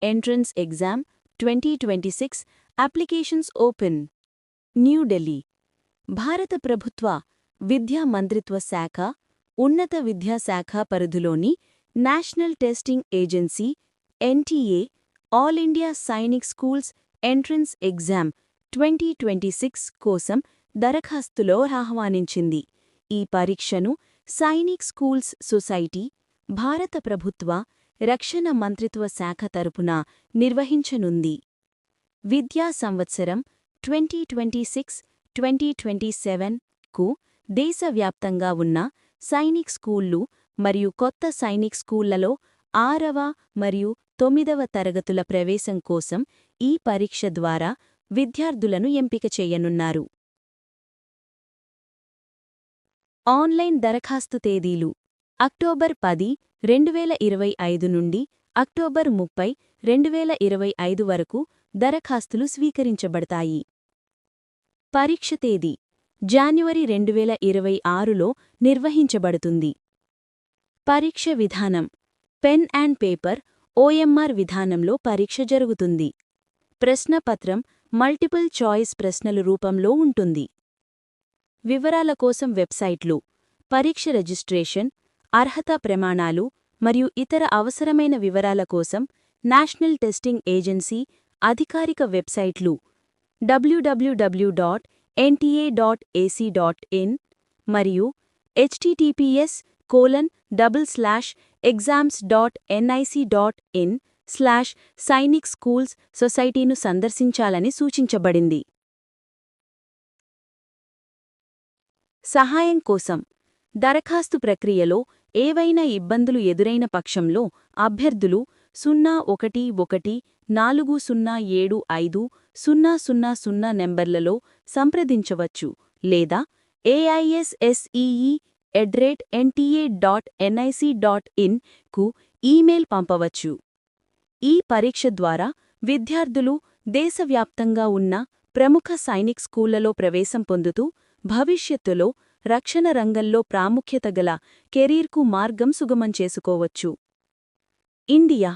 Entrance exam 2026 applications open. New Delhi. భారత ప్రభుత్వ విద్యా మంత్రిత్వ శాఖ, ఉన్నత విద్యాశాఖ పరిధిలోని national testing agency NTA all India Sainik schools entrance exam 2026 కోసం దరఖాస్తులో ఆహ్వానించింది. ఈ పరీక్షను సైనిక్ స్కూల్స్ సొసైటీ, భారత ప్రభుత్వ రక్షణ మంత్రిత్వ శాఖ తరపున నిర్వహించనుంది. విద్యా సంవత్సరం 2026-2027కు దేశవ్యాప్తంగా ఉన్న సైనిక్ స్కూళ్లు మరియు కొత్త సైనిక్ స్కూళ్లలో 6వ మరియు 9వ తరగతుల ప్రవేశం కోసం ఈ పరీక్ష ద్వారా విద్యార్థులను ఎంపిక చేయనున్నారు. ఆన్లైన్ దరఖాస్తు తేదీలు అక్టోబర్ 10, 2025 నుండి అక్టోబర్ 30, 2025 వరకు దరఖాస్తులు స్వీకరించబడతాయి. పరీక్ష తేదీ జనవరి 2026లో నిర్వహించబడుతుంది. పరీక్ష విధానం పెన్ అండ్ పేపర్ ఓఎంఆర్ విధానంలో పరీక్ష జరుగుతుంది. ప్రశ్నపత్రం మల్టిపుల్ చాయిస్ ప్రశ్నల రూపంలో ఉంటుంది. వివరాల కోసం వెబ్సైట్లు, పరీక్ష రిజిస్ట్రేషన్, అర్హతా ప్రమాణాలు మరియు ఇతర అవసరమైన వివరాల కోసం నేషనల్ టెస్టింగ్ ఏజెన్సీ అధికారిక వెబ్సైట్లు www.nta.ac.in మరియు https://exams.nic.in/సైనిక్ స్కూల్స్ సందర్శించాలని సూచించబడింది. సహాయం కోసం దరఖాస్తు ప్రక్రియలో ఏవైనా ఇబ్బందులు ఎదురైన పక్షంలో అభ్యర్థులు 0114075000 నెంబర్లలో సంప్రదించవచ్చు లేదా aissee@nta.nic.in కు ఈమెయిల్ పంపవచ్చు. ఈ పరీక్ష ద్వారా విద్యార్థులు దేశవ్యాప్తంగా ఉన్న ప్రముఖ సైనిక్ స్కూళ్లలో ప్రవేశం పొందుతూ భవిష్యత్తులో రక్షణ రంగంలో ప్రాముఖ్యత గల కెరీర్కు మార్గం సుగమం చేసుకోవచ్చు. ఇండియా